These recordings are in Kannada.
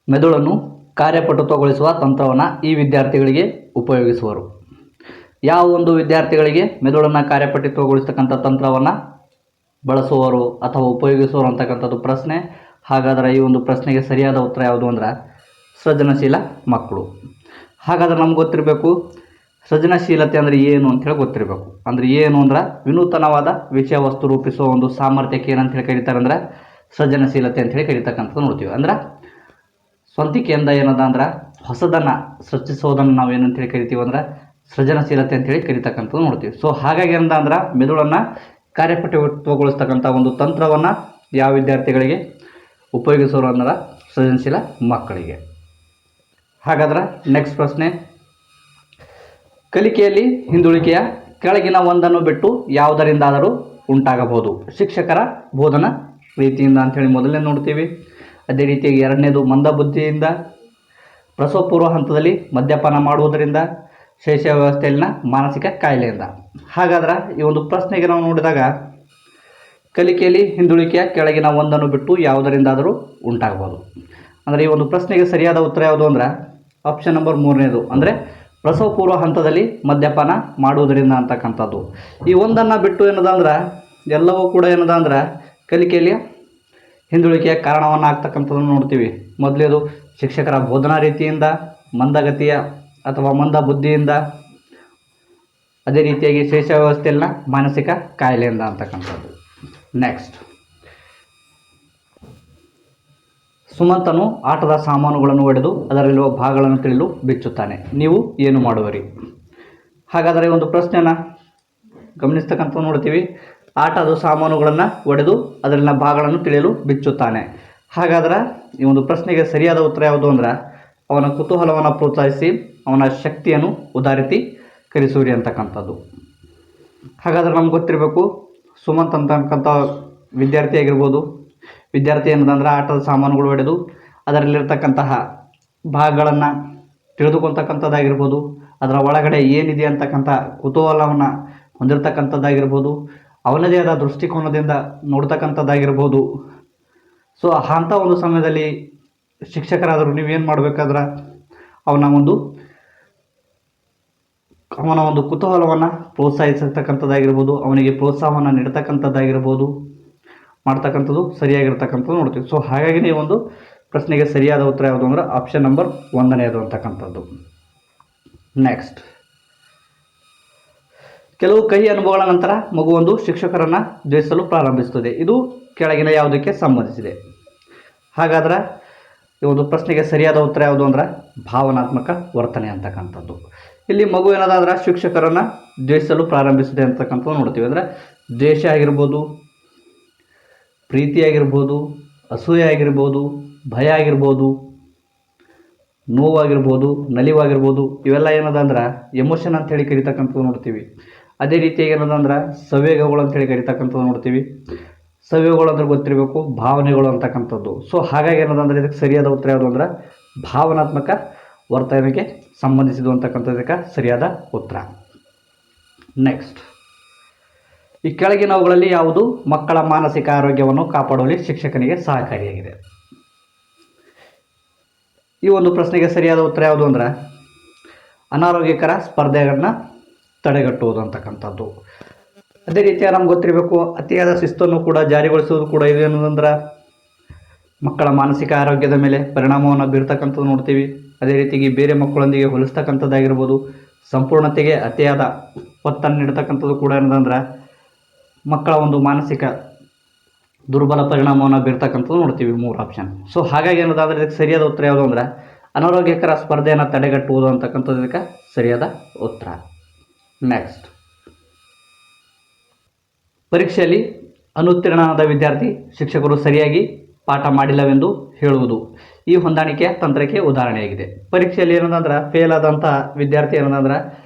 ಮೆದುಳನ್ನು ಕಾರ್ಯಪಟುತ್ವಗೊಳಿಸುವ ತಂತ್ರವನ್ನು ಈ ವಿದ್ಯಾರ್ಥಿಗಳಿಗೆ ಉಪಯೋಗಿಸುವರು. ಯಾವ ಒಂದು ವಿದ್ಯಾರ್ಥಿಗಳಿಗೆ ಮೆದುಳನ್ನು ಕಾರ್ಯಪಟುತ್ವಗೊಳಿಸ್ತಕ್ಕಂಥ ತಂತ್ರವನ್ನು ಬಳಸುವರು ಅಥವಾ ಉಪಯೋಗಿಸುವರು ಅಂತಕ್ಕಂಥದ್ದು ಪ್ರಶ್ನೆ. ಹಾಗಾದರೆ ಈ ಒಂದು ಪ್ರಶ್ನೆಗೆ ಸರಿಯಾದ ಉತ್ತರ ಯಾವುದು ಅಂದ್ರೆ ಸೃಜನಶೀಲ ಮಕ್ಕಳು. ಹಾಗಾದರೆ ನಮ್ಗೆ ಗೊತ್ತಿರಬೇಕು ಸೃಜನಶೀಲತೆ ಅಂದರೆ ಏನು ಅಂಥೇಳಿ ಗೊತ್ತಿರಬೇಕು. ಅಂದರೆ ಏನು ಅಂದ್ರೆ ವಿನೂತನವಾದ ವಿಷಯ ವಸ್ತು ರೂಪಿಸುವ ಒಂದು ಸಾಮರ್ಥ್ಯಕ್ಕೆ ಏನಂತ ಹೇಳಿ ಕರೀತಾರೆ ಅಂದ್ರೆ ಸೃಜನಶೀಲತೆ ಅಂಥೇಳಿ ಕರೀತಕ್ಕಂಥದ್ದು ನೋಡ್ತೀವಿ. ಅಂದ್ರೆ ಸ್ವಂತಿಕೆಯಿಂದ ಏನದ ಅಂದ್ರೆ ಹೊಸದನ್ನು ಸೃಷ್ಟಿಸೋದನ್ನು ನಾವು ಏನಂತೇಳಿ ಕರಿತೀವಿ ಅಂದ್ರೆ ಸೃಜನಶೀಲತೆ ಅಂತೇಳಿ ಕರಿತಕ್ಕಂಥದ್ದು ನೋಡ್ತೀವಿ. ಸೊ ಹಾಗಾಗಿ ಏನದ ಅಂದ್ರೆ ಮೆದುಳನ್ನು ಕಾರ್ಯಪಟುತ್ವಗೊಳಿಸ್ತಕ್ಕಂಥ ಒಂದು ತಂತ್ರವನ್ನು ಯಾವ ವಿದ್ಯಾರ್ಥಿಗಳಿಗೆ ಉಪಯೋಗಿಸೋರು ಅಂದ್ರೆ ಸೃಜನಶೀಲ ಮಕ್ಕಳಿಗೆ. ಹಾಗಾದ್ರೆ ನೆಕ್ಸ್ಟ್ ಪ್ರಶ್ನೆ, ಕಲಿಕೆಯಲ್ಲಿ ಹಿಂದುಳಿಕೆಯ ಕೆಳಗಿನ ಒಂದನ್ನು ಬಿಟ್ಟು ಯಾವುದರಿಂದಾದರೂ ಉಂಟಾಗಬಹುದು. ಶಿಕ್ಷಕರ ಬೋಧನಾ ರೀತಿಯಿಂದ ಅಂಥೇಳಿ ಮೊದಲನೇ ನೋಡ್ತೀವಿ. ಅದೇ ರೀತಿಯಾಗಿ ಎರಡನೇದು ಮಂದಬುದ್ಧಿಯಿಂದ, ಪ್ರಸವಪೂರ್ವ ಹಂತದಲ್ಲಿ ಮದ್ಯಪಾನ ಮಾಡುವುದರಿಂದ, ಶೈಶವ ವ್ಯವಸ್ಥೆಯಲ್ಲಿನ ಮಾನಸಿಕ ಕಾಯಿಲೆಯಿಂದ. ಹಾಗಾದ್ರೆ ಈ ಒಂದು ಪ್ರಶ್ನೆಗೆ ನಾವು ನೋಡಿದಾಗ ಕಲಿಕೆಯಲ್ಲಿ ಹಿಂದುಳಿಕೆಯ ಕೆಳಗಿನ ಒಂದನ್ನು ಬಿಟ್ಟು ಯಾವುದರಿಂದಾದರೂ ಉಂಟಾಗಬಹುದು. ಅಂದರೆ ಈ ಒಂದು ಪ್ರಶ್ನೆಗೆ ಸರಿಯಾದ ಉತ್ತರ ಯಾವುದು ಅಂದ್ರೆ ಆಪ್ಷನ್ ನಂಬರ್ 3ನೇದು, ಅಂದರೆ ಪ್ರಸವಪೂರ್ವ ಹಂತದಲ್ಲಿ ಮದ್ಯಪಾನ ಮಾಡುವುದರಿಂದ ಅಂತಕ್ಕಂಥದ್ದು. ಈ ಒಂದನ್ನು ಬಿಟ್ಟು ಏನದ ಅಂದ್ರೆ ಎಲ್ಲವೂ ಕೂಡ ಏನದ ಅಂದ್ರೆ ಕಲಿಕೆಯಲ್ಲಿ ಹಿಂದುಳಿಕೆಯ ಕಾರಣವನ್ನು ಆಗ್ತಕ್ಕಂಥದ್ದನ್ನು ನೋಡ್ತೀವಿ. ಮೊದಲೇದು ಶಿಕ್ಷಕರ ಬೋಧನಾ ರೀತಿಯಿಂದ, ಮಂದಗತಿಯ ಅಥವಾ ಮಂದ ಬುದ್ಧಿಯಿಂದ, ಅದೇ ರೀತಿಯಾಗಿ ಶೈಶವ ವ್ಯವಸ್ಥೆಯಲ್ಲಿನ ಮಾನಸಿಕ ಕಾಯಿಲೆಯಿಂದ ಅಂತಕ್ಕಂಥದ್ದು. ನೆಕ್ಸ್ಟ್, ಸುಮಂತನು ಆಟದ ಸಾಮಾನುಗಳನ್ನು ಒಡೆದು ಅದರಲ್ಲಿರುವ ಭಾಗಗಳನ್ನು ತಿಳಿಯಲು ಬಿಚ್ಚುತ್ತಾನೆ, ನೀವು ಏನು ಮಾಡುವಿರಿ? ಹಾಗಾದರೆ ಒಂದು ಪ್ರಶ್ನೆಯನ್ನು ಗಮನಿಸ್ತಕ್ಕಂಥ ನೋಡ್ತೀವಿ. ಆಟದ ಸಾಮಾನುಗಳನ್ನು ಒಡೆದು ಅದರಲ್ಲಿನ ಭಾಗಗಳನ್ನು ತಿಳಿಯಲು ಬಿಚ್ಚುತ್ತಾನೆ. ಹಾಗಾದ್ರೆ ಈ ಒಂದು ಪ್ರಶ್ನೆಗೆ ಸರಿಯಾದ ಉತ್ತರ ಯಾವುದು ಅಂದ್ರೆ ಅವನ ಕುತೂಹಲವನ್ನು ಪ್ರೋತ್ಸಾಹಿಸಿ ಅವನ ಶಕ್ತಿಯನ್ನು ಉದಾರೀಕರಿಸುವಿರಿ ಅಂತಕ್ಕಂಥದ್ದು. ಹಾಗಾದ್ರೆ ನಮ್ಗೆ ಗೊತ್ತಿರಬೇಕು ಸುಮಂತ್ ಅಂತಕ್ಕಂಥ ವಿದ್ಯಾರ್ಥಿ ಏನದಂದ್ರೆ ಆಟದ ಸಾಮಾನುಗಳು ಒಡೆದು ಅದರಲ್ಲಿರ್ತಕ್ಕಂತಹ ಭಾಗಗಳನ್ನು ತಿಳಿದುಕೊಳ್ತಕ್ಕಂಥದ್ದಾಗಿರ್ಬೋದು, ಅದರ ಒಳಗಡೆ ಏನಿದೆ ಅಂತಕ್ಕಂಥ ಕುತೂಹಲವನ್ನು ಹೊಂದಿರತಕ್ಕಂಥದ್ದಾಗಿರ್ಬೋದು, ಅವನದೇ ಆದ ದೃಷ್ಟಿಕೋನದಿಂದ ನೋಡ್ತಕ್ಕಂಥದ್ದಾಗಿರ್ಬೋದು. ಸೊ ಅಂಥ ಒಂದು ಸಮಯದಲ್ಲಿ ಶಿಕ್ಷಕರಾದರೂ ನೀವೇನು ಮಾಡಬೇಕಾದ್ರೆ ಅವನ ಒಂದು ಕುತೂಹಲವನ್ನು ಪ್ರೋತ್ಸಾಹಿಸತಕ್ಕಂಥದ್ದಾಗಿರ್ಬೋದು, ಅವನಿಗೆ ಪ್ರೋತ್ಸಾಹವನ್ನು ನೀಡ್ತಕ್ಕಂಥದ್ದಾಗಿರ್ಬೋದು ಮಾಡ್ತಕ್ಕಂಥದ್ದು ಸರಿಯಾಗಿರ್ತಕ್ಕಂಥದ್ದು ನೋಡ್ತೀವಿ. ಸೊ ಹಾಗಾಗಿ ಈ ಒಂದು ಪ್ರಶ್ನೆಗೆ ಸರಿಯಾದ ಉತ್ತರ ಯಾವುದು ಅಂದ್ರೆ ಆಪ್ಷನ್ ನಂಬರ್ 1ನೇದು ಅಂತಕ್ಕಂಥದ್ದು. ನೆಕ್ಸ್ಟ್, ಕೆಲವು ಕಹಿ ಅನುಭವಗಳ ನಂತರ ಮಗುವೊಂದು ಶಿಕ್ಷಕರನ್ನು ದ್ವೇಷಿಸಲು ಪ್ರಾರಂಭಿಸುತ್ತದೆ. ಇದು ಕೆಳಗಿನ ಯಾವುದಕ್ಕೆ ಸಂಬಂಧಿಸಿದೆ? ಹಾಗಾದ್ರೆ ಈ ಒಂದು ಪ್ರಶ್ನೆಗೆ ಸರಿಯಾದ ಉತ್ತರ ಯಾವುದು ಅಂದ್ರೆ ಭಾವನಾತ್ಮಕ ವರ್ತನೆ ಅಂತಕ್ಕಂಥದ್ದು. ಇಲ್ಲಿ ಮಗು ಏನದಾದ್ರೆ ಶಿಕ್ಷಕರನ್ನು ದ್ವೇಷಿಸಲು ಪ್ರಾರಂಭಿಸಿದೆ ಅಂತಕ್ಕಂಥದ್ದು ನೋಡ್ತೀವಿ. ಅಂದರೆ ದ್ವೇಷ ಆಗಿರ್ಬೋದು, ಪ್ರೀತಿ ಆಗಿರ್ಬೋದು, ಅಸೂಯೆ ಆಗಿರ್ಬೋದು, ಭಯ ಆಗಿರ್ಬೋದು, ನೋವಾಗಿರ್ಬೋದು, ನಲಿವಾಗಿರ್ಬೋದು, ಇವೆಲ್ಲ ಏನದ ಅಂದ್ರೆ ಎಮೋಷನ್ ಅಂತೇಳಿ ಕರಿತಕ್ಕಂಥದ್ದು ನೋಡ್ತೀವಿ. ಅದೇ ರೀತಿಯಾಗಿ ಏನದಂದ್ರೆ ಸಂವೇಗಗಳು ಅಂತೇಳಿ ಕರಿತಕ್ಕಂಥದ್ದು ನೋಡ್ತೀವಿ. ಸಂವೇಗಗಳು ಅಂದ್ರೆ ಗೊತ್ತಿರಬೇಕು ಭಾವನೆಗಳು ಅಂತಕ್ಕಂಥದ್ದು. ಸೊ ಹಾಗಾಗಿ ಏನದಂದ್ರೆ ಇದಕ್ಕೆ ಸರಿಯಾದ ಉತ್ತರ ಯಾವುದು ಅಂದ್ರೆ ಭಾವನಾತ್ಮಕ ವರ್ತನೆಗೆ ಸಂಬಂಧಿಸಿದ್ದು ಅಂತಕ್ಕಂಥದ್ದಕ್ಕೆ ಸರಿಯಾದ ಉತ್ತರ. ನೆಕ್ಸ್ಟ್, ಈ ಕೆಳಗಿನವುಗಳಲ್ಲಿ ಯಾವುದು ಮಕ್ಕಳ ಮಾನಸಿಕ ಆರೋಗ್ಯವನ್ನು ಕಾಪಾಡುವಲ್ಲಿ ಶಿಕ್ಷಕನಿಗೆ ಸಹಕಾರಿಯಾಗಿದೆ? ಈ ಒಂದು ಪ್ರಶ್ನೆಗೆ ಸರಿಯಾದ ಉತ್ತರ ಯಾವುದು ಅಂದ್ರೆ ಅನಾರೋಗ್ಯಕರ ಸ್ಪರ್ಧೆಗಳನ್ನ ತಡೆಗಟ್ಟುವುದು ಅಂತಕ್ಕಂಥದ್ದು. ಅದೇ ರೀತಿಯಾಗಿ ನಮ್ಗೆ ಗೊತ್ತಿರಬೇಕು ಅತಿಯಾದ ಶಿಸ್ತನ್ನು ಕೂಡ ಜಾರಿಗೊಳಿಸುವುದು ಕೂಡ ಇದು ಏನಂದ್ರೆ ಮಕ್ಕಳ ಮಾನಸಿಕ ಆರೋಗ್ಯದ ಮೇಲೆ ಪರಿಣಾಮವನ್ನು ಬೀರ್ತಕ್ಕಂಥದ್ದು ನೋಡ್ತೀವಿ. ಅದೇ ರೀತಿಯಾಗಿ ಬೇರೆ ಮಕ್ಕಳೊಂದಿಗೆ ಹೋಲಿಸ್ತಕ್ಕಂಥದ್ದಾಗಿರ್ಬೋದು, ಸಂಪೂರ್ಣತೆಗೆ ಅತಿಯಾದ ಒತ್ತನ್ನು ನೀಡ್ತಕ್ಕಂಥದ್ದು ಕೂಡ ಏನಂದ್ರೆ ಮಕ್ಕಳ ಒಂದು ಮಾನಸಿಕ ದುರ್ಬಲ ಪರಿಣಾಮವನ್ನು ಬೀರ್ತಕ್ಕಂಥದ್ದು ನೋಡ್ತೀವಿ. 3 ಆಪ್ಷನ್. ಸೊ ಹಾಗಾಗಿ ಏನದಾದ್ರೆ ಇದಕ್ಕೆ ಸರಿಯಾದ ಉತ್ತರ ಯಾವುದು ಅಂದ್ರೆ ಅನಾರೋಗ್ಯಕರ ಸ್ಪರ್ಧೆಯನ್ನು ತಡೆಗಟ್ಟುವುದು ಅಂತಕ್ಕಂಥದ್ದು ಇದಕ್ಕೆ ಸರಿಯಾದ ಉತ್ತರ. ನೆಕ್ಸ್ಟ್, ಪರೀಕ್ಷೆಯಲ್ಲಿ ಅನುತ್ತೀರ್ಣನಾದ ವಿದ್ಯಾರ್ಥಿ ಶಿಕ್ಷಕರು ಸರಿಯಾಗಿ ಪಾಠ ಮಾಡಿಲ್ಲವೆಂದು ಹೇಳುವುದು ಈ ಹೊಂದಾಣಿಕೆಯ ತಂತ್ರಕ್ಕೆ ಉದಾಹರಣೆಯಾಗಿದೆ. ಪರೀಕ್ಷೆಯಲ್ಲಿ ಏನಂದ್ರೆ ಫೇಲ್ ಆದಂಥ ವಿದ್ಯಾರ್ಥಿ ಏನಂದ್ರೆ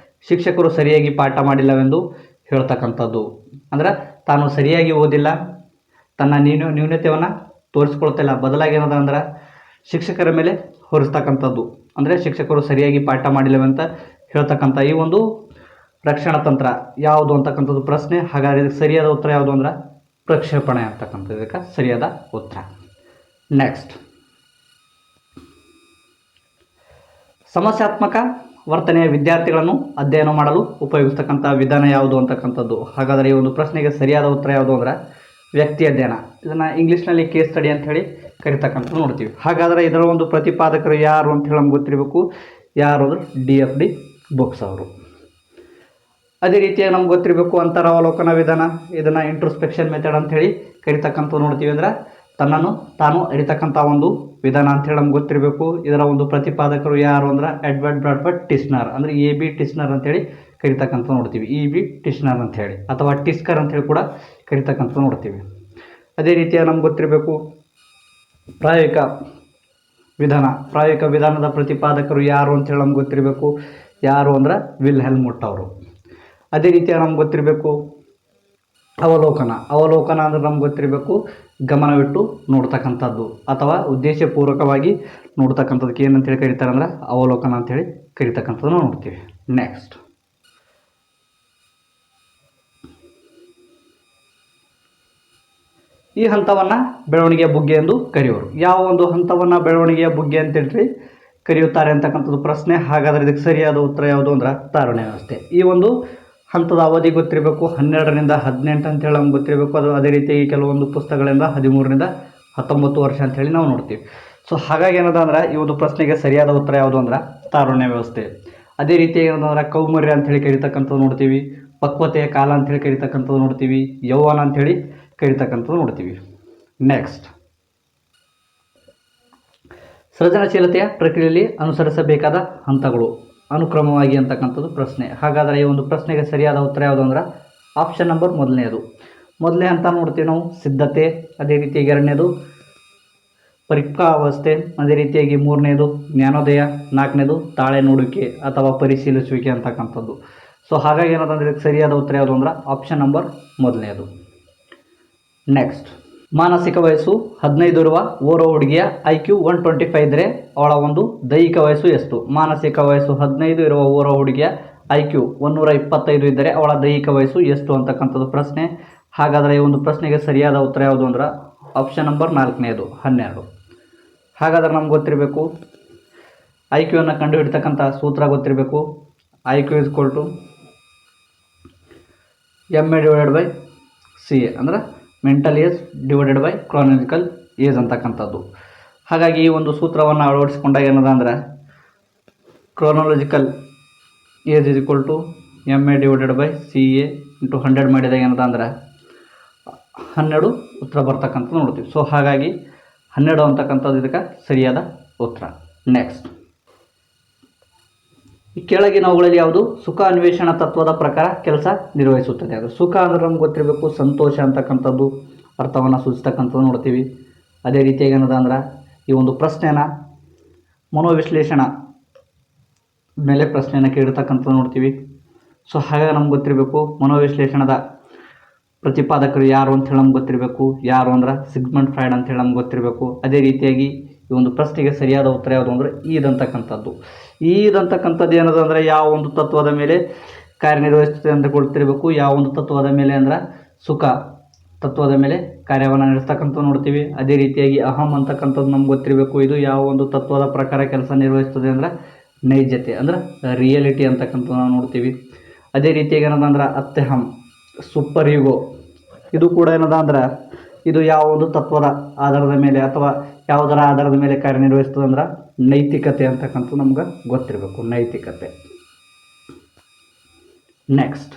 ಶಿಕ್ಷಕರು ಸರಿಯಾಗಿ ಪಾಠ ಮಾಡಿಲ್ಲವೆಂದು ಹೇಳ್ತಕ್ಕಂಥದ್ದು. ಅಂದ್ರೆ ತಾನು ಸರಿಯಾಗಿ ಓದಿಲ್ಲ, ತನ್ನ ನ್ಯೂನತೆಯನ್ನು ತೋರಿಸ್ಕೊಳ್ತಿಲ್ಲ, ಬದಲಾಗಿ ಏನದಂದ್ರೆ ಶಿಕ್ಷಕರ ಮೇಲೆ ಹೊರಿಸ್ತಕ್ಕಂಥದ್ದು. ಅಂದರೆ ಶಿಕ್ಷಕರು ಸರಿಯಾಗಿ ಪಾಠ ಮಾಡಿಲ್ಲವಂತ ಹೇಳ್ತಕ್ಕಂಥ ಈ ಒಂದು ರಕ್ಷಣಾ ತಂತ್ರ ಯಾವುದು ಅಂತಕ್ಕಂಥದ್ದು ಪ್ರಶ್ನೆ. ಹಾಗಾದರೆ ಇದಕ್ಕೆ ಸರಿಯಾದ ಉತ್ತರ ಯಾವುದು ಅಂದ್ರೆ ಪ್ರಕ್ಷೇಪಣೆ ಅಂತಕ್ಕಂಥದ್ದು ಇದಕ್ಕೆ ಸರಿಯಾದ ಉತ್ತರ. ನೆಕ್ಸ್ಟ್, ಸಮಸ್ಯಾತ್ಮಕ ವರ್ತನೆಯ ವಿದ್ಯಾರ್ಥಿಗಳನ್ನು ಅಧ್ಯಯನ ಮಾಡಲು ಉಪಯೋಗಿಸ್ತಕ್ಕಂಥ ವಿಧಾನ ಯಾವುದು ಅಂತಕ್ಕಂಥದ್ದು. ಹಾಗಾದರೆ ಈ ಒಂದು ಪ್ರಶ್ನೆಗೆ ಸರಿಯಾದ ಉತ್ತರ ಯಾವುದು ಅಂದರೆ ವ್ಯಕ್ತಿ ಅಧ್ಯಯನ. ಇದನ್ನು ಇಂಗ್ಲೀಷ್ನಲ್ಲಿ ಕೇಸ್ ಸ್ಟಡಿ ಅಂತ ಹೇಳಿ ಕರಿತಕ್ಕಂಥದ್ದು ನೋಡ್ತೀವಿ. ಹಾಗಾದರೆ ಇದರ ಒಂದು ಪ್ರತಿಪಾದಕರು ಯಾರು ಅಂತ ಹೇಳಿ ನಮ್ಗೆ ಗೊತ್ತಿರಬೇಕು. ಯಾರು ಅಂದರೆ DFD ಬುಕ್ಸ್ ಅವರು. ಅದೇ ರೀತಿಯಾಗಿ ನಮ್ಗೆ ಗೊತ್ತಿರಬೇಕು ಅಂತರಾವಲೋಕನ ವಿಧಾನ. ಇದನ್ನು ಇಂಟ್ರೋಸ್ಪೆಕ್ಷನ್ ಮೆಥಡ್ ಅಂತ ಹೇಳಿ ಕರಿತಕ್ಕಂಥದ್ದು ನೋಡ್ತೀವಿ. ಅಂದರೆ ತನ್ನನ್ನು ತಾನು ಅರಿತಕ್ಕಂಥ ಒಂದು ವಿಧಾನ ಅಂತೇಳಿ ನಮ್ಗೆ ಗೊತ್ತಿರಬೇಕು. ಇದರ ಒಂದು ಪ್ರತಿಪಾದಕರು ಯಾರು ಅಂದ್ರೆ ಎಡ್ವರ್ಡ್ ಬ್ರಾಡ್ಫರ್ಡ್ ಟಿಸ್ನರ್, ಅಂದರೆ AB ಟಿಸ್ನರ್ ಅಂತೇಳಿ ಕರಿತಕ್ಕಂಥ ನೋಡ್ತೀವಿ. EB ಟಿಸ್ನರ್ ಅಂಥೇಳಿ ಅಥವಾ ಟಿಸ್ಕರ್ ಅಂತೇಳಿ ಕೂಡ ಕರಿತಕ್ಕಂಥ ನೋಡ್ತೀವಿ. ಅದೇ ರೀತಿಯಾಗಿ ನಮ್ಗೆ ಗೊತ್ತಿರಬೇಕು ಪ್ರಾಯೋಗಿಕ ವಿಧಾನದ ಪ್ರತಿಪಾದಕರು ಯಾರು ಅಂತೇಳಿ ನಮ್ಗೆ ಗೊತ್ತಿರಬೇಕು. ಯಾರು ಅಂದ್ರೆ ವಿಲ್ಹೆಲ್ಮ್ ಅವರು. ಅದೇ ರೀತಿಯಾಗಿ ನಮ್ಗೆ ಗೊತ್ತಿರಬೇಕು ಅವಲೋಕನ ಅಂದರೆ ನಮ್ಗೆ ಗೊತ್ತಿರಬೇಕು ಗಮನವಿಟ್ಟು ನೋಡ್ತಕ್ಕಂಥದ್ದು ಅಥವಾ ಉದ್ದೇಶಪೂರ್ವಕವಾಗಿ ನೋಡ್ತಕ್ಕಂಥದ್ದಕ್ಕೆ ಏನಂತೇಳಿ ಕರೀತಾರೆ ಅಂದ್ರೆ ಅವಲೋಕನ ಅಂತೇಳಿ ಕರಿತಕ್ಕಂಥದ್ದನ್ನು ನೋಡ್ತೀವಿ. ನೆಕ್ಸ್ಟ್ ಈ ಹಂತವನ್ನು ಬೆಳವಣಿಗೆಯ ಬುಗ್ಗೆ ಎಂದು ಕರೆಯುವರು. ಯಾವ ಒಂದು ಹಂತವನ್ನು ಬೆಳವಣಿಗೆಯ ಬುಗ್ಗೆ ಅಂತೇಳಿ ಕರೆಯುತ್ತಾರೆ ಅಂತಕ್ಕಂಥದ್ದು ಪ್ರಶ್ನೆ. ಹಾಗಾದರೆ ಇದಕ್ಕೆ ಸರಿಯಾದ ಉತ್ತರ ಯಾವುದು ಅಂದ್ರೆ ತಾರುಣ್ಯ ವ್ಯವಸ್ಥೆ. ಈ ಒಂದು ಹಂತದ ಅವಧಿ ಗೊತ್ತಿರಬೇಕು 12ರಿಂದ 18 ಅಂತೇಳಿ ನಮ್ಗೆ ಗೊತ್ತಿರಬೇಕು. ಅದು ಅದೇ ರೀತಿಯಾಗಿ ಕೆಲವೊಂದು ಪುಸ್ತಕಗಳಿಂದ 13ರಿಂದ 19 ವರ್ಷ ಅಂತೇಳಿ ನಾವು ನೋಡ್ತೀವಿ. ಸೊ ಹಾಗಾಗಿ ಏನದ ಅಂದ್ರೆ ಈ ಒಂದು ಪ್ರಶ್ನೆಗೆ ಸರಿಯಾದ ಉತ್ತರ ಯಾವುದು ಅಂದ್ರೆ ತಾರುಣ್ಯ ವ್ಯವಸ್ಥೆ. ಅದೇ ರೀತಿಯಾಗಿ ಏನಂದ್ರೆ ಕೌಮಾರ್ಯ ಅಂತೇಳಿ ಕರಿತಕ್ಕಂಥದ್ದು ನೋಡ್ತೀವಿ. ಪಕ್ವತೆಯ ಕಾಲ ಅಂತೇಳಿ ಕರಿತಕ್ಕಂಥದ್ದು ನೋಡ್ತೀವಿ. ಯೌವನ ಅಂಥೇಳಿ ಕರಿತಕ್ಕಂಥದ್ದು ನೋಡ್ತೀವಿ. ನೆಕ್ಸ್ಟ್ ಸೃಜನಶೀಲತೆಯ ಪ್ರಕ್ರಿಯೆಯಲ್ಲಿ ಅನುಸರಿಸಬೇಕಾದ ಹಂತಗಳು ಅನುಕ್ರಮವಾಗಿ ಅಂತಕ್ಕಂಥದ್ದು ಪ್ರಶ್ನೆ. ಹಾಗಾದರೆ ಈ ಒಂದು ಪ್ರಶ್ನೆಗೆ ಸರಿಯಾದ ಉತ್ತರ ಯಾವುದು ಅಂದ್ರೆ ಆಪ್ಷನ್ ನಂಬರ್ ಮೊದಲನೇ ಹಂತ ನೋಡ್ತೀವಿ ನಾವು ಸಿದ್ಧತೆ. ಅದೇ ರೀತಿಯಾಗಿ ಎರಡನೇದು ಪರೀಕ್ಷಾವಸ್ಥೆ. ಅದೇ ರೀತಿಯಾಗಿ ಮೂರನೇದು ಜ್ಞಾನೋದಯ. ನಾಲ್ಕನೇದು ತಾಳೆ ನೋಡುವಿಕೆ ಅಥವಾ ಪರಿಶೀಲಿಸುವಿಕೆ ಅಂತಕ್ಕಂಥದ್ದು. ಸೊ ಹಾಗಾಗಿ ಏನಂತಂದ್ರೆ ಇದಕ್ಕೆ ಸರಿಯಾದ ಉತ್ತರ ಯಾವುದು ಅಂದ್ರೆ ಆಪ್ಷನ್ ನಂಬರ್ ಮೊದಲನೇದು. ನೆಕ್ಸ್ಟ್ ಮಾನಸಿಕ ವಯಸ್ಸು 15 ಇರುವ ಓರ್ವ ಹುಡುಗಿಯ IQ 125 ಇದ್ದರೆ ಅವಳ ಒಂದು ದೈಹಿಕ ವಯಸ್ಸು ಎಷ್ಟು? ಮಾನಸಿಕ ವಯಸ್ಸು 15 ಇರುವ ಓರ್ವ ಹುಡುಗಿಯ IQ 125 ಇದ್ದರೆ ಅವಳ ದೈಹಿಕ ವಯಸ್ಸು ಎಷ್ಟು ಅಂತಕ್ಕಂಥದ್ದು ಪ್ರಶ್ನೆ. ಹಾಗಾದರೆ ಈ ಒಂದು ಪ್ರಶ್ನೆಗೆ ಸರಿಯಾದ ಉತ್ತರ ಯಾವುದು ಅಂದ್ರೆ ಆಪ್ಷನ್ ನಂಬರ್ 4ನೇದು 12. ಹಾಗಾದರೆ ನಮ್ಗೆ ಗೊತ್ತಿರಬೇಕು IQ ಅನ್ನು ಕಂಡುಹಿಡ್ತಕ್ಕಂಥ ಸೂತ್ರ ಗೊತ್ತಿರಬೇಕು. IQ = MA/CA ಅಂದರೆ mental age divided by chronological age ಅಂತಕ್ಕಂಥದ್ದು. ಹಾಗಾಗಿ ಈ ಒಂದು ಸೂತ್ರವನ್ನು ಅಳವಡಿಸಿಕೊಂಡಾಗ ಏನದ ಅಂದ್ರೆ ಕ್ರಾನಾಲಜಿಕಲ್ ಏಜ್ MA/CA × 100 ಮಾಡಿದಾಗ ಏನದ ಅಂದ್ರೆ 12 ಉತ್ತರ ಬರ್ತಕ್ಕಂಥದ್ದು ನೋಡ್ತೀವಿ. ಸೊ ಹಾಗಾಗಿ 12 ಅಂತಕ್ಕಂಥದ್ದು ಇದಕ್ಕೆ ಸರಿಯಾದ ಉತ್ತರ. ನೆಕ್ಸ್ಟ್ ಈ ಕೆಳಗಿನವುಗಳಲ್ಲಿ ಯಾವುದು ಸುಖ ಅನ್ವೇಷಣ ತತ್ವದ ಪ್ರಕಾರ ಕೆಲಸ ನಿರ್ವಹಿಸುತ್ತದೆ? ಅದು ಸುಖ ಅಂದ್ರೆ ನಮ್ಗೆ ಗೊತ್ತಿರಬೇಕು ಸಂತೋಷ ಅಂತಕ್ಕಂಥದ್ದು ಅರ್ಥವನ್ನು ಸೂಚಿಸ್ತಕ್ಕಂಥದ್ದು ನೋಡ್ತೀವಿ. ಅದೇ ರೀತಿಯಾಗಿ ಏನದ ಅಂದ್ರೆ ಈ ಒಂದು ಪ್ರಶ್ನೆನ ಮನೋವಿಶ್ಲೇಷಣ ಮೇಲೆ ಪ್ರಶ್ನೆಯನ್ನು ಕೇಳಿರ್ತಕ್ಕಂಥದ್ದು ನೋಡ್ತೀವಿ. ಸೊ ಹಾಗಾಗಿ ನಮ್ಗೆ ಗೊತ್ತಿರಬೇಕು ಮನೋವಿಶ್ಲೇಷಣದ ಪ್ರತಿಪಾದಕರು ಯಾರು ಅಂತ ಹೇಳಿ ನಮ್ಗೆ ಗೊತ್ತಿರಬೇಕು. ಯಾರು ಅಂದ್ರೆ ಸಿಗ್ಮಂಡ್ ಫ್ರಾಯ್ಡ್ ಅಂತ ಹೇಳಿ ನಮ್ಗೆ ಗೊತ್ತಿರಬೇಕು. ಅದೇ ರೀತಿಯಾಗಿ ಈ ಒಂದು ಪ್ರಶ್ನೆಗೆ ಸರಿಯಾದ ಉತ್ತರ ಯಾವುದು ಅಂದರೆ ಈದಂತಕ್ಕಂಥದ್ದು ಏನದು ಅಂದರೆ ಯಾವ ಒಂದು ತತ್ವದ ಮೇಲೆ ಕಾರ್ಯನಿರ್ವಹಿಸುತ್ತದೆ ಅಂತ ಗೊತ್ತಿರಬೇಕು. ಯಾವ ಒಂದು ತತ್ವದ ಮೇಲೆ ಅಂದ್ರೆ ಸುಖ ತತ್ವದ ಮೇಲೆ ಕಾರ್ಯವನ್ನು ನಡೆಸ್ತಕ್ಕಂಥದ್ದು ನೋಡ್ತೀವಿ. ಅದೇ ರೀತಿಯಾಗಿ ಅಹಂ ಅಂತಕ್ಕಂಥದ್ದು ನಮ್ಗೆ ಗೊತ್ತಿರಬೇಕು. ಇದು ಯಾವ ಒಂದು ತತ್ವದ ಪ್ರಕಾರ ಕೆಲಸ ನಿರ್ವಹಿಸ್ತದೆ ಅಂದ್ರೆ ನೈಜತೆ ಅಂದ್ರೆ ರಿಯಾಲಿಟಿ ಅಂತಕ್ಕಂಥದ್ದು ನಾವು ನೋಡ್ತೀವಿ. ಅದೇ ರೀತಿಯಾಗಿ ಏನದ ಅಂದ್ರೆ ಅತ್ಯಹಂ ಸೂಪರ್ ಈಗೋ ಇದು ಕೂಡ ಏನದ ಅಂದ್ರೆ ಇದು ಯಾವ ಒಂದು ತತ್ವದ ಆಧಾರದ ಮೇಲೆ ಅಥವಾ ಯಾವುದರ ಆಧಾರದ ಮೇಲೆ ಕಾರ್ಯನಿರ್ವಹಿಸ್ತದೆ ಅಂದ್ರೆ ನೈತಿಕತೆ ಅಂತಕ್ಕಂಥದ್ದು ನಮ್ಗೆ ಗೊತ್ತಿರಬೇಕು. ನೈತಿಕತೆ. ನೆಕ್ಸ್ಟ್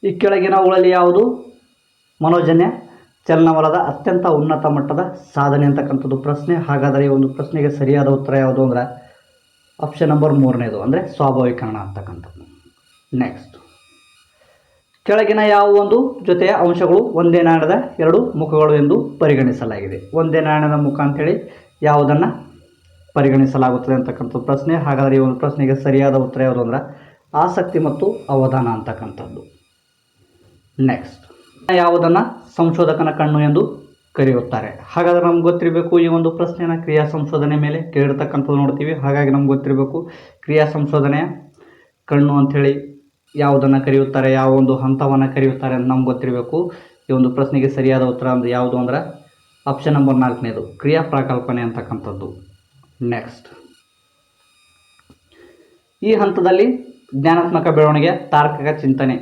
ಈ ಕೆಳಗಿನವುಗಳಲ್ಲಿ ಯಾವುದು ಮನೋಜನ್ಯ ಚಲನವಲದ ಅತ್ಯಂತ ಉನ್ನತ ಮಟ್ಟದ ಸಾಧನೆ ಅಂತಕ್ಕಂಥದ್ದು ಪ್ರಶ್ನೆ. ಹಾಗಾದರೆ ಈ ಒಂದು ಪ್ರಶ್ನೆಗೆ ಸರಿಯಾದ ಉತ್ತರ ಯಾವುದು ಅಂದರೆ ಆಪ್ಷನ್ ನಂಬರ್ 3ನೇದು ಅಂದರೆ ಸ್ವಾಭಾವಿಕರಣ ಅಂತಕ್ಕಂಥದ್ದು. ನೆಕ್ಸ್ಟ್ ಕೆಳಗಿನ ಯಾವ ಒಂದು ಜೊತೆಯ ಅಂಶಗಳು ಒಂದೇ ನಾಣ್ಯದ 2 ಮುಖಗಳು ಎಂದು ಪರಿಗಣಿಸಲಾಗಿದೆ? ಒಂದೇ ನಾಣ್ಯದ ಮುಖ ಅಂಥೇಳಿ ಯಾವುದನ್ನು ಪರಿಗಣಿಸಲಾಗುತ್ತದೆ ಅಂತಕ್ಕಂಥ ಪ್ರಶ್ನೆ. ಹಾಗಾದರೆ ಈ ಒಂದು ಪ್ರಶ್ನೆಗೆ ಸರಿಯಾದ ಉತ್ತರ ಯಾವುದು ಅಂದ್ರೆ ಆಸಕ್ತಿ ಮತ್ತು ಅವಧಾನ ಅಂತಕ್ಕಂಥದ್ದು. ನೆಕ್ಸ್ಟ್ ಯಾವುದನ್ನು ಸಂಶೋಧಕನ ಕಣ್ಣು ಎಂದು ಕರೆಯುತ್ತಾರೆ? ಹಾಗಾದರೆ ನಮ್ಗೆ ಗೊತ್ತಿರಬೇಕು ಈ ಒಂದು ಪ್ರಶ್ನೆಯನ್ನು ಕ್ರಿಯಾ ಸಂಶೋಧನೆ ಮೇಲೆ ಕೇಳಿರ್ತಕ್ಕಂಥದ್ದು ನೋಡ್ತೀವಿ. ಹಾಗಾಗಿ ನಮ್ಗೆ ಗೊತ್ತಿರಬೇಕು ಕ್ರಿಯಾ ಸಂಶೋಧನೆಯ ಕಣ್ಣು ಅಂಥೇಳಿ ಯಾವುದನ್ನು ಕರೆಯುತ್ತಾರೆ, ಯಾವ ಒಂದು ಹಂತವನ್ನು ಕರೆಯುತ್ತಾರೆ ಅಂತ ನಮ್ಗೆ ಗೊತ್ತಿರಬೇಕು. ಈ ಒಂದು ಪ್ರಶ್ನೆಗೆ ಸರಿಯಾದ ಉತ್ತರ ಅಂದ್ರೆ ಯಾವುದು ಅಂದ್ರೆ ಆಪ್ಷನ್ ನಂಬರ್ 4ನೇದು ಕ್ರಿಯಾ ಪ್ರಕಲ್ಪನೆ ಅಂತಕ್ಕಂಥದ್ದು. ನೆಕ್ಸ್ಟ್, ಈ ಹಂತದಲ್ಲಿ ಜ್ಞಾನಾತ್ಮಕ ಬೆಳವಣಿಗೆ ತಾರ್ಕಿಕ ಚಿಂತನೆ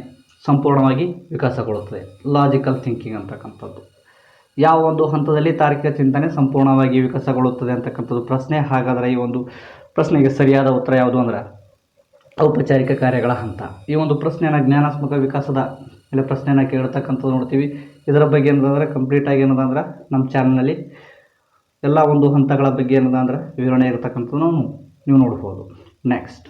ಸಂಪೂರ್ಣವಾಗಿ ವಿಕಾಸಗೊಳ್ಳುತ್ತದೆ. ಲಾಜಿಕಲ್ ಥಿಂಕಿಂಗ್ ಅಂತಕ್ಕಂಥದ್ದು ಯಾವ ಒಂದು ಹಂತದಲ್ಲಿ ತಾರ್ಕಿಕ ಚಿಂತನೆ ಸಂಪೂರ್ಣವಾಗಿ ವಿಕಾಸಗೊಳ್ಳುತ್ತದೆ ಅಂತಕ್ಕಂಥದ್ದು ಪ್ರಶ್ನೆ. ಹಾಗಾದರೆ ಈ ಒಂದು ಪ್ರಶ್ನೆಗೆ ಸರಿಯಾದ ಉತ್ತರ ಯಾವುದು ಅಂದರೆ ಔಪಚಾರಿಕ ಕಾರ್ಯಗಳ ಹಂತ. ಈ ಒಂದು ಪ್ರಶ್ನೆಯನ್ನು ಜ್ಞಾನಾತ್ಮಕ ವಿಕಾಸದ ಇಲ್ಲ ಪ್ರಶ್ನೆಯನ್ನು ಕೇಳ್ತಕ್ಕಂಥದ್ದು ನೋಡ್ತೀವಿ. ಇದರ ಬಗ್ಗೆ ಏನದಂದ್ರೆ ಕಂಪ್ಲೀಟಾಗಿ ಏನದಂದ್ರೆ ನಮ್ಮ ಚಾನಲ್ನಲ್ಲಿ ಎಲ್ಲ ಒಂದು ಹಂತಗಳ ಬಗ್ಗೆ ಏನದಂದ್ರೆ ವಿವರಣೆ ಇರತಕ್ಕಂಥದ್ದು ನೀವು ನೋಡ್ಬೋದು. ನೆಕ್ಸ್ಟ್,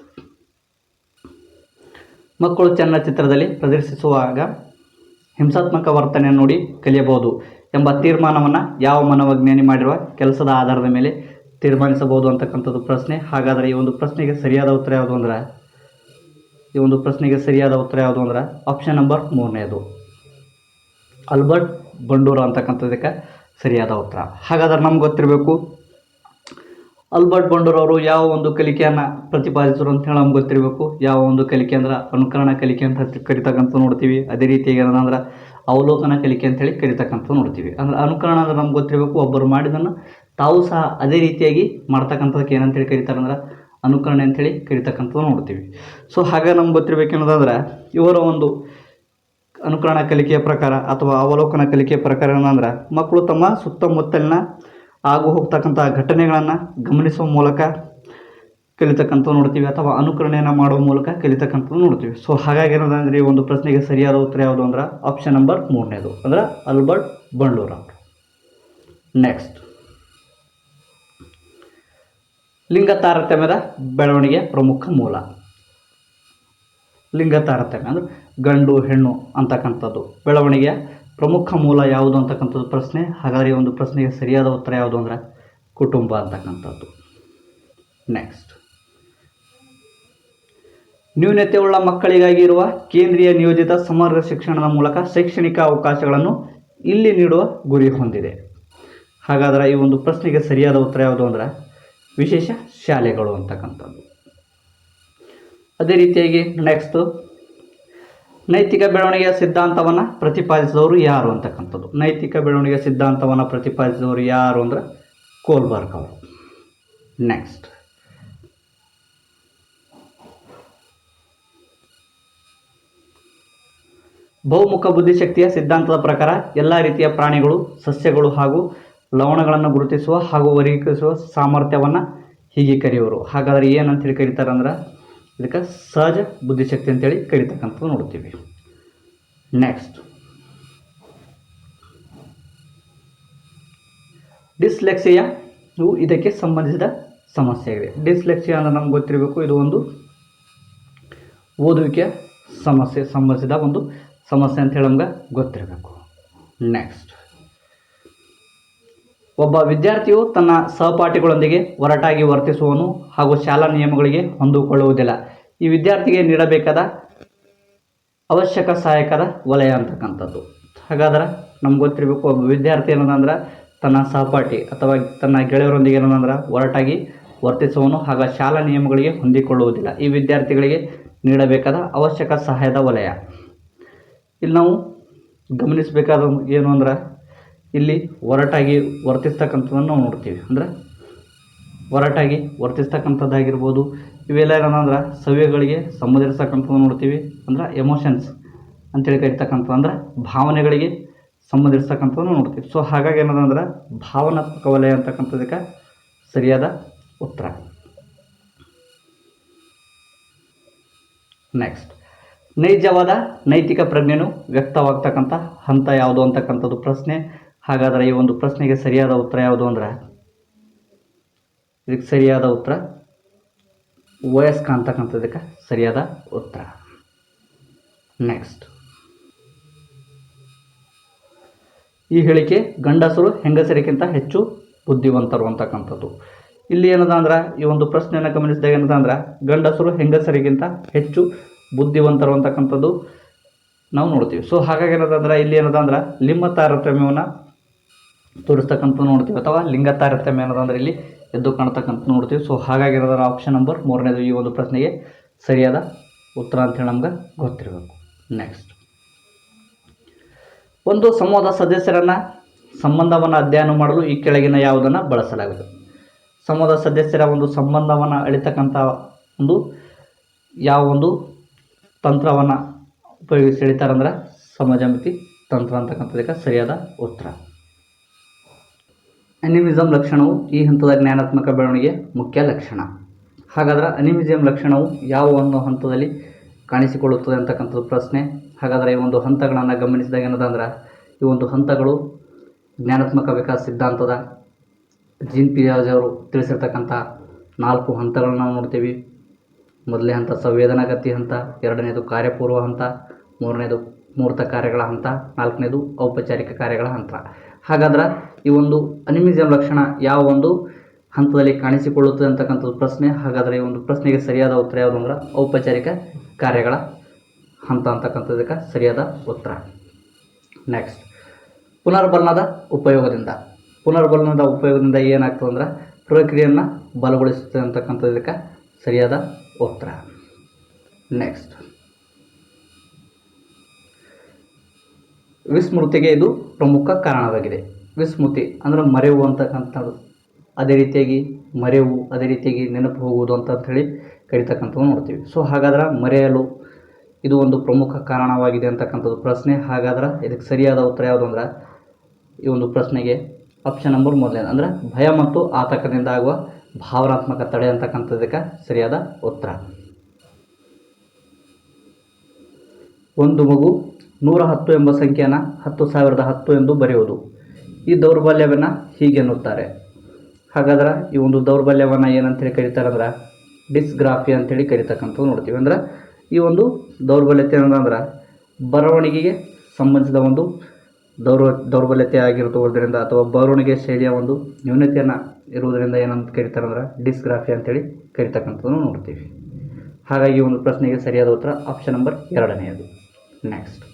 ಮಕ್ಕಳು ಚಲನಚಿತ್ರದಲ್ಲಿ ಪ್ರದರ್ಶಿಸುವಾಗ ಹಿಂಸಾತ್ಮಕ ವರ್ತನೆಯನ್ನು ನೋಡಿ ಕಲಿಯಬಹುದು ಎಂಬ ತೀರ್ಮಾನವನ್ನು ಯಾವ ಮನೋವಿಜ್ಞಾನಿ ಮಾಡಿರುವ ಕೆಲಸದ ಆಧಾರದ ಮೇಲೆ ತೀರ್ಮಾನಿಸಬಹುದು ಅಂತಕ್ಕಂಥದ್ದು ಪ್ರಶ್ನೆ. ಹಾಗಾದರೆ ಈ ಒಂದು ಪ್ರಶ್ನೆಗೆ ಸರಿಯಾದ ಉತ್ತರ ಯಾವುದು ಅಂದ್ರೆ ಆಪ್ಷನ್ ನಂಬರ್ 3ನೇದು ಆಲ್ಬರ್ಟ್ ಬಂಡೂರ ಅಂತಕ್ಕಂಥದ್ದಕ್ಕೆ ಸರಿಯಾದ ಉತ್ತರ. ಹಾಗಾದ್ರೆ ನಮ್ಗೆ ಗೊತ್ತಿರಬೇಕು ಆಲ್ಬರ್ಟ್ ಬಂಡೂರ್ ಅವರು ಯಾವ ಒಂದು ಕಲಿಕೆಯನ್ನು ಪ್ರತಿಪಾದಿಸಿದ್ರು ಅಂತ ಹೇಳಿ ನಮ್ಗೆ ಗೊತ್ತಿರಬೇಕು. ಯಾವ ಒಂದು ಕಲಿಕೆ ಅಂದ್ರೆ ಅನುಕರಣ ಕಲಿಕೆ ಅಂತ ಕರಿತಕ್ಕಂಥ ನೋಡ್ತೀವಿ. ಅದೇ ರೀತಿಯಾಗಿ ಏನಂದ್ರೆ ಅವಲೋಕನ ಕಲಿಕೆ ಅಂತೇಳಿ ಕರಿತಕ್ಕಂಥ ನೋಡ್ತೀವಿ. ಅಂದ್ರೆ ಅನುಕರಣ ಅಂದ್ರೆ ನಮ್ಗೆ ಗೊತ್ತಿರಬೇಕು ಒಬ್ಬರು ಮಾಡಿದನ್ನು ತಾವು ಸಹ ಅದೇ ರೀತಿಯಾಗಿ ಮಾಡ್ತಕ್ಕಂಥದಕ್ಕೆ ಏನಂತೇಳಿ ಕರೀತಾರೆ ಅಂದ್ರೆ ಅನುಕರಣೆ ಅಂಥೇಳಿ ಕರಿತಕ್ಕಂಥದ್ದು ನೋಡ್ತೀವಿ. ಸೊ ಹಾಗೆ ನಮ್ಗೆ ಗೊತ್ತಿರಬೇಕೇನಂದ್ರೆ ಇವರ ಒಂದು ಅನುಕರಣ ಕಲಿಕೆಯ ಪ್ರಕಾರ ಅಥವಾ ಅವಲೋಕನ ಕಲಿಕೆಯ ಪ್ರಕಾರ ಏನಂದ್ರೆ ಮಕ್ಕಳು ತಮ್ಮ ಸುತ್ತಮುತ್ತಲಿನ ಆಗು ಹೋಗ್ತಕ್ಕಂಥ ಘಟನೆಗಳನ್ನು ಗಮನಿಸುವ ಮೂಲಕ ಕಲಿತಕ್ಕಂಥದ್ದು ನೋಡ್ತೀವಿ ಅಥವಾ ಅನುಕರಣೆಯನ್ನು ಮಾಡುವ ಮೂಲಕ ಕಲಿತಕ್ಕಂಥದ್ದು ನೋಡ್ತೀವಿ. ಸೊ ಹಾಗಾಗಿ ಏನಂದ್ರೆ ಈ ಒಂದು ಪ್ರಶ್ನೆಗೆ ಸರಿಯಾದ ಉತ್ತರ ಯಾವುದು ಅಂದ್ರೆ ಆಪ್ಷನ್ ನಂಬರ್ 3ನೇದು ಅಂದ್ರೆ ಆಲ್ಬರ್ಟ್ ಬಂಡೂರ. ನೆಕ್ಸ್ಟ್, ಲಿಂಗ ತಾರತಮ್ಯದ ಬೆಳವಣಿಗೆಯ ಪ್ರಮುಖ ಮೂಲ. ಲಿಂಗ ತಾರತಮ್ಯ ಅಂದರೆ ಗಂಡು ಹೆಣ್ಣು ಅಂತಕ್ಕಂಥದ್ದು ಬೆಳವಣಿಗೆಯ ಪ್ರಮುಖ ಮೂಲ ಯಾವುದು ಅಂತಕ್ಕಂಥದ್ದು ಪ್ರಶ್ನೆ. ಹಾಗಾದರೆ ಈ ಒಂದು ಪ್ರಶ್ನೆಗೆ ಸರಿಯಾದ ಉತ್ತರ ಯಾವುದು ಅಂದರೆ ಕುಟುಂಬ ಅಂತಕ್ಕಂಥದ್ದು. ನೆಕ್ಸ್ಟ್, ನ್ಯೂನತೆಯುಳ್ಳ ಮಕ್ಕಳಿಗಾಗಿ ಇರುವ ಕೇಂದ್ರೀಯ ನಿಯೋಜಿತ ಸಮಗ್ರ ಶಿಕ್ಷಣದ ಮೂಲಕ ಶೈಕ್ಷಣಿಕ ಅವಕಾಶಗಳನ್ನು ಇಲ್ಲಿ ನೀಡುವ ಗುರಿ ಹೊಂದಿದೆ. ಹಾಗಾದರೆ ಈ ಒಂದು ಪ್ರಶ್ನೆಗೆ ಸರಿಯಾದ ಉತ್ತರ ಯಾವುದು ಅಂದರೆ ವಿಶೇಷ ಶಾಲೆಗಳು ಅಂತಕ್ಕಂಥದ್ದು. ಅದೇ ರೀತಿಯಾಗಿ ನೆಕ್ಸ್ಟು, ನೈತಿಕ ಬೆಳವಣಿಗೆಯ ಸಿದ್ಧಾಂತವನ್ನು ಪ್ರತಿಪಾದಿಸಿದವರು ಯಾರು ಅಂತಕ್ಕಂಥದ್ದು. ನೈತಿಕ ಬೆಳವಣಿಗೆಯ ಸಿದ್ಧಾಂತವನ್ನು ಪ್ರತಿಪಾದಿಸಿದವರು ಯಾರು ಅಂದರೆ ಕೋಲ್ಬರ್ಗ್ ಅವರು. ನೆಕ್ಸ್ಟ್, ಬಹುಮುಖ ಬುದ್ಧಿಶಕ್ತಿಯ ಸಿದ್ಧಾಂತದ ಪ್ರಕಾರ ಎಲ್ಲ ರೀತಿಯ ಪ್ರಾಣಿಗಳು, ಸಸ್ಯಗಳು ಹಾಗೂ ಲವಣಗಳನ್ನು ಗುರುತಿಸುವ ಹಾಗೂ ವರ್ಗೀಕರಿಸುವ ಸಾಮರ್ಥ್ಯವನ್ನು ಹೀಗೆ ಕರೆಯುವರು. ಹಾಗಾದರೆ ಏನಂತೇಳಿ ಕರೀತಾರೆ ಅಂದ್ರೆ ಇದಕ್ಕೆ ಸಹಜ ಬುದ್ಧಿಶಕ್ತಿ ಅಂತೇಳಿ ಕರೀತಕ್ಕಂಥದ್ದು ನೋಡ್ತೀವಿ. ನೆಕ್ಸ್ಟ್, ಡಿಸ್ಲೆಕ್ಸಿಯಾ ಇವು ಇದಕ್ಕೆ ಸಂಬಂಧಿಸಿದ ಸಮಸ್ಯೆ ಆಗಿದೆ. ಡಿಸ್ಲೆಕ್ಸಿಯಾ ಅಂದರೆ ನಮ್ಗೆ ಗೊತ್ತಿರಬೇಕು ಇದು ಒಂದು ಓದುವಿಕೆ ಸಮಸ್ಯೆ ಸಂಬಂಧಿಸಿದ ಒಂದು ಸಮಸ್ಯೆ ಅಂತೇಳಿ ನಮ್ಗೆ ಗೊತ್ತಿರಬೇಕು. ನೆಕ್ಸ್ಟ್, ಒಬ್ಬ ವಿದ್ಯಾರ್ಥಿಯು ತನ್ನ ಸಹಪಾಠಿಗಳೊಂದಿಗೆ ಒರಟಾಗಿ ವರ್ತಿಸುವನು ಹಾಗೂ ಶಾಲಾ ನಿಯಮಗಳಿಗೆ ಹೊಂದಿಕೊಳ್ಳುವುದಿಲ್ಲ. ಈ ವಿದ್ಯಾರ್ಥಿಗೆ ನೀಡಬೇಕಾದ ಅವಶ್ಯಕ ಸಹಾಯಕದ ವಲಯ ಅಂತಕ್ಕಂಥದ್ದು. ಹಾಗಾದ್ರೆ ನಮ್ಗೆ ಗೊತ್ತಿರಬೇಕು ಒಬ್ಬ ವಿದ್ಯಾರ್ಥಿ ಏನಂದ್ರೆ ತನ್ನ ಸಹಪಾಠಿ ಅಥವಾ ತನ್ನ ಗೆಳೆಯರೊಂದಿಗೆ ಏನಂದ್ರೆ ಒರಟಾಗಿ ವರ್ತಿಸುವನು ಹಾಗೂ ಶಾಲಾ ನಿಯಮಗಳಿಗೆ ಹೊಂದಿಕೊಳ್ಳುವುದಿಲ್ಲ. ಈ ವಿದ್ಯಾರ್ಥಿಗಳಿಗೆ ನೀಡಬೇಕಾದ ಅವಶ್ಯಕ ಸಹಾಯದ ವಲಯ. ಇಲ್ಲಿ ನಾವು ಗಮನಿಸಬೇಕಾದ ಏನು ಅಂದ್ರೆ ಇಲ್ಲಿ ಒರಟಾಗಿ ವರ್ತಿಸ್ತಕ್ಕಂಥದ್ದನ್ನು ನಾವು ನೋಡ್ತೀವಿ. ಅಂದರೆ ಒರಟಾಗಿ ವರ್ತಿಸ್ತಕ್ಕಂಥದ್ದಾಗಿರ್ಬೋದು. ಇವೆಲ್ಲ ಏನಂದ್ರೆ ಸವ್ಯಗಳಿಗೆ ಸಂಬಂಧಿರ್ತಕ್ಕಂಥದ್ದು ನೋಡ್ತೀವಿ. ಅಂದ್ರೆ ಎಮೋಷನ್ಸ್ ಅಂತೇಳಿ ಕರಿತಕ್ಕಂಥದ್ದು ಅಂದ್ರೆ ಭಾವನೆಗಳಿಗೆ ಸಂಬಂಧಿರ್ತಕ್ಕಂಥದ್ದು ನೋಡ್ತೀವಿ. ಸೊ ಹಾಗಾಗಿ ಏನದಂದ್ರೆ ಭಾವನಾತ್ಮಕ ವಲಯ ಅಂತಕ್ಕಂಥದಕ್ಕೆ ಸರಿಯಾದ ಉತ್ತರ. ನೆಕ್ಸ್ಟ್, ನೈಜವಾದ ನೈತಿಕ ಪ್ರಜ್ಞೆಯನ್ನು ವ್ಯಕ್ತವಾಗ್ತಕ್ಕಂಥ ಹಂತ ಯಾವುದು ಅಂತಕ್ಕಂಥದ್ದು ಪ್ರಶ್ನೆ. ಹಾಗಾದರೆ ಈ ಒಂದು ಪ್ರಶ್ನೆಗೆ ಸರಿಯಾದ ಉತ್ತರ ಯಾವುದು ಅಂದ್ರೆ ಇದಕ್ಕೆ ಸರಿಯಾದ ಉತ್ತರ ವಯಸ್ಕ ಅಂತಕ್ಕಂಥದ್ದಕ್ಕೆ ಸರಿಯಾದ ಉತ್ತರ. ನೆಕ್ಸ್ಟ್, ಈ ಹೇಳಿಕೆ ಗಂಡಸರು ಹೆಂಗಸರಿಗಿಂತ ಹೆಚ್ಚು ಬುದ್ಧಿವಂತರು ಅಂತಕ್ಕಂಥದ್ದು. ಇಲ್ಲಿ ಏನದ ಅಂದ್ರೆ ಈ ಒಂದು ಪ್ರಶ್ನೆಯನ್ನು ಗಮನಿಸಿದಾಗ ಏನದ ಅಂದ್ರೆ ಗಂಡಸರು ಹೆಂಗಸರಿಗಿಂತ ಹೆಚ್ಚು ಬುದ್ಧಿವಂತರು ಅಂತಕ್ಕಂಥದ್ದು ನಾವು ನೋಡ್ತೀವಿ. ಸೊ ಹಾಗಾಗಿ ಏನದ ಅಂದ್ರೆ ಇಲ್ಲಿ ಏನದ ಅಂದ್ರೆ ಲಿಂಗ ತಾರತಮ್ಯವನ್ನು ತೋರಿಸ್ತಕ್ಕಂಥ ನೋಡ್ತೀವಿ ಅಥವಾ ಲಿಂಗ ತಾರತಮ್ಯ ಏನದ ಅಂದ್ರೆ ಇಲ್ಲಿ ಎದ್ದು ಕಾಣ್ತಕ್ಕಂಥ ನೋಡ್ತೀವಿ. ಸೊ ಹಾಗಾಗಿ ಏನದ ಆಪ್ಷನ್ ನಂಬರ್ 3ನೇದು ಈ ಒಂದು ಪ್ರಶ್ನೆಗೆ ಸರಿಯಾದ ಉತ್ತರ ಅಂತೇಳಿ ನಮ್ಗೆ ಗೊತ್ತಿರಬೇಕು. ನೆಕ್ಸ್ಟ್, ಒಂದು ಸಮೂಹದ ಸದಸ್ಯರನ್ನ ಸಂಬಂಧವನ್ನು ಅಧ್ಯಯನ ಮಾಡಲು ಈ ಕೆಳಗಿನ ಯಾವುದನ್ನು ಬಳಸಲಾಗುತ್ತದೆ. ಸಮೂಹದ ಸದಸ್ಯರ ಒಂದು ಸಂಬಂಧವನ್ನು ಅಳಿತಕ್ಕಂಥ ಒಂದು ಯಾವ ಒಂದು ತಂತ್ರವನ್ನು ಉಪಯೋಗಿಸಿ ಎಳಿತಾರಂದ್ರೆ ಸಮಾಜ-ಮಿತಿ ತಂತ್ರ ಅಂತಕ್ಕಂಥದಕ್ಕೆ ಸರಿಯಾದ ಉತ್ತರ. ಅನಿಮಿಸಮ್ ಲಕ್ಷಣವು ಈ ಹಂತದ ಜ್ಞಾನಾತ್ಮಕ ಬೆಳವಣಿಗೆ ಮುಖ್ಯ ಲಕ್ಷಣ. ಹಾಗಾದರೆ ಅನಿಮಿಸಮ್ ಲಕ್ಷಣವು ಯಾವ ಒಂದು ಹಂತದಲ್ಲಿ ಕಾಣಿಸಿಕೊಳ್ಳುತ್ತದೆ ಅಂತಕ್ಕಂಥದ್ದು ಪ್ರಶ್ನೆ. ಹಾಗಾದರೆ ಈ ಒಂದು ಹಂತಗಳನ್ನು ಗಮನಿಸಿದಾಗ ಏನದಂದ್ರೆ ಈ ಒಂದು ಹಂತಗಳು ಜ್ಞಾನಾತ್ಮಕ ವಿಕಾಸ ಸಿದ್ಧಾಂತದ ಜೀನ್ ಪಿಯಾಜೆ ಅವರು ತಿಳಿಸಿರ್ತಕ್ಕಂಥ 4 ಹಂತಗಳನ್ನ ನಾವು ನೋಡ್ತೀವಿ. ಮೊದಲನೇ ಹಂತ ಸಂವೇದನಾಗತಿ ಹಂತ, ಎರಡನೇದು ಕಾರ್ಯಪೂರ್ವ ಹಂತ, ಮೂರನೇದು ಮೂರ್ತ ಕಾರ್ಯಗಳ ಹಂತ, ನಾಲ್ಕನೇದು ಔಪಚಾರಿಕ ಕಾರ್ಯಗಳ ಹಂತ. ಹಾಗಾದ್ರೆ ಈ ಒಂದು ಅನಿಮಿಸಮ್ ಲಕ್ಷಣ ಯಾವ ಒಂದು ಹಂತದಲ್ಲಿ ಕಾಣಿಸಿಕೊಳ್ಳುತ್ತದೆ ಅಂತಕ್ಕಂಥದ್ದು ಪ್ರಶ್ನೆ. ಹಾಗಾದರೆ ಈ ಒಂದು ಪ್ರಶ್ನೆಗೆ ಸರಿಯಾದ ಉತ್ತರ ಯಾವುದು ಅಂದ್ರೆ ಔಪಚಾರಿಕ ಕಾರ್ಯಗಳ ಹಂತ ಅಂತಕ್ಕಂಥದಕ್ಕೆ ಸರಿಯಾದ ಉತ್ತರ. ನೆಕ್ಸ್ಟ್, ಪುನರ್ಬಲನದ ಉಪಯೋಗದಿಂದ ಏನಾಗ್ತದೆ ಅಂದ್ರೆ ಪ್ರಕ್ರಿಯೆಯನ್ನು ಬಲಗೊಳಿಸುತ್ತದೆ ಅಂತಕ್ಕಂಥದಕ್ಕೆ ಸರಿಯಾದ ಉತ್ತರ. ನೆಕ್ಸ್ಟ್, ವಿಸ್ಮೃತಿಗೆ ಇದು ಪ್ರಮುಖ ಕಾರಣವಾಗಿದೆ. ವಿಸ್ಮೃತಿ ಅಂದರೆ ಮರೆವು ಅಂತಕ್ಕಂಥದ್ದು, ಅದೇ ರೀತಿಯಾಗಿ ಮರೆವು, ಅದೇ ರೀತಿಯಾಗಿ ನೆನಪು ಹೋಗುವುದು ಅಂತ ಹೇಳಿ ಕರಿತಕ್ಕಂಥದ್ದು ನೋಡ್ತೀವಿ. ಸೊ ಹಾಗಾದ್ರೆ ಮರೆಯಲು ಇದು ಒಂದು ಪ್ರಮುಖ ಕಾರಣವಾಗಿದೆ ಅಂತಕ್ಕಂಥದ್ದು ಪ್ರಶ್ನೆ. ಹಾಗಾದ್ರೆ ಇದಕ್ಕೆ ಸರಿಯಾದ ಉತ್ತರ ಯಾವುದು ಅಂದ್ರೆ ಈ ಒಂದು ಪ್ರಶ್ನೆಗೆ ಆಪ್ಷನ್ ನಂಬರ್ ಮೊದಲನೇ ಅಂದರೆ ಭಯ ಮತ್ತು ಆತಂಕದಿಂದ ಆಗುವ ಭಾವನಾತ್ಮಕ ತಡೆ ಅಂತಕ್ಕಂಥದಕ್ಕೆ ಸರಿಯಾದ ಉತ್ತರ. ಒಂದು ಮಗು 110 ಎಂಬ ಸಂಖ್ಯೆಯನ್ನು 10,010 ಎಂದು ಬರೆಯುವುದು. ಈ ದೌರ್ಬಲ್ಯವನ್ನು ಹೀಗೆನ್ನುತ್ತಾರೆ. ಹಾಗಾದ್ರೆ ಈ ಒಂದು ದೌರ್ಬಲ್ಯವನ್ನು ಏನಂತೇಳಿ ಕರೀತಾರೆ ಅಂದ್ರೆ ಡಿಸ್ಗ್ರಾಫಿ ಅಂತೇಳಿ ಕರಿತಕ್ಕಂಥದ್ದು ನೋಡ್ತೀವಿ. ಅಂದ್ರೆ ಈ ಒಂದು ದೌರ್ಬಲ್ಯತೆ ಏನಂದ್ರೆ ಬರವಣಿಗೆಗೆ ಸಂಬಂಧಿಸಿದ ಒಂದು ದೌರ್ಬಲ್ಯತೆ ಆಗಿರುವುದರಿಂದ ಅಥವಾ ಬರವಣಿಗೆ ಶೈಲಿಯ ಒಂದು ನ್ಯೂನತೆಯನ್ನು ಇರುವುದರಿಂದ ಏನಂತ ಕರೀತಾರೆ ಅಂದ್ರೆ ಡಿಸ್ಗ್ರಾಫಿ ಅಂತೇಳಿ ಕರಿತಕ್ಕಂಥದ್ದನ್ನು ನೋಡ್ತೀವಿ. ಹಾಗಾಗಿ ಈ ಒಂದು ಪ್ರಶ್ನೆಗೆ ಸರಿಯಾದ ಉತ್ತರ ಆಪ್ಷನ್ ನಂಬರ್ 2ನೇದು. ನೆಕ್ಸ್ಟ್,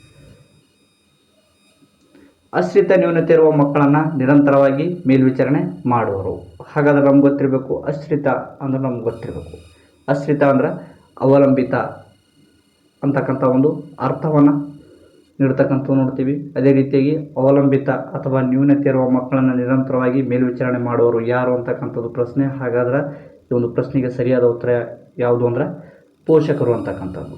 ಅಶ್ರಿತ ನ್ಯೂನತೆ ಇರುವ ಮಕ್ಕಳನ್ನು ನಿರಂತರವಾಗಿ ಮೇಲ್ವಿಚಾರಣೆ ಮಾಡುವರು. ಹಾಗಾದ್ರೆ ನಮ್ಗೆ ಗೊತ್ತಿರಬೇಕು ಅಶ್ರಿತ ಅಂದ್ರೆ ನಮ್ಗೆ ಗೊತ್ತಿರಬೇಕು. ಅಶ್ರಿತ ಅಂದ್ರೆ ಅವಲಂಬಿತ ಅಂತಕ್ಕಂಥ ಒಂದು ಅರ್ಥವನ್ನು ನೀಡ್ತಕ್ಕಂಥದ್ದು ನೋಡ್ತೀವಿ. ಅದೇ ರೀತಿಯಾಗಿ ಅವಲಂಬಿತ ಅಥವಾ ನ್ಯೂನತೆ ಇರುವ ಮಕ್ಕಳನ್ನು ನಿರಂತರವಾಗಿ ಮೇಲ್ವಿಚಾರಣೆ ಮಾಡುವವರು ಯಾರು ಅಂತಕ್ಕಂಥದ್ದು ಪ್ರಶ್ನೆ. ಹಾಗಾದ್ರೆ ಈ ಒಂದು ಪ್ರಶ್ನೆಗೆ ಸರಿಯಾದ ಉತ್ತರ ಯಾವುದು ಅಂದ್ರೆ ಪೋಷಕರು ಅಂತಕ್ಕಂಥದ್ದು.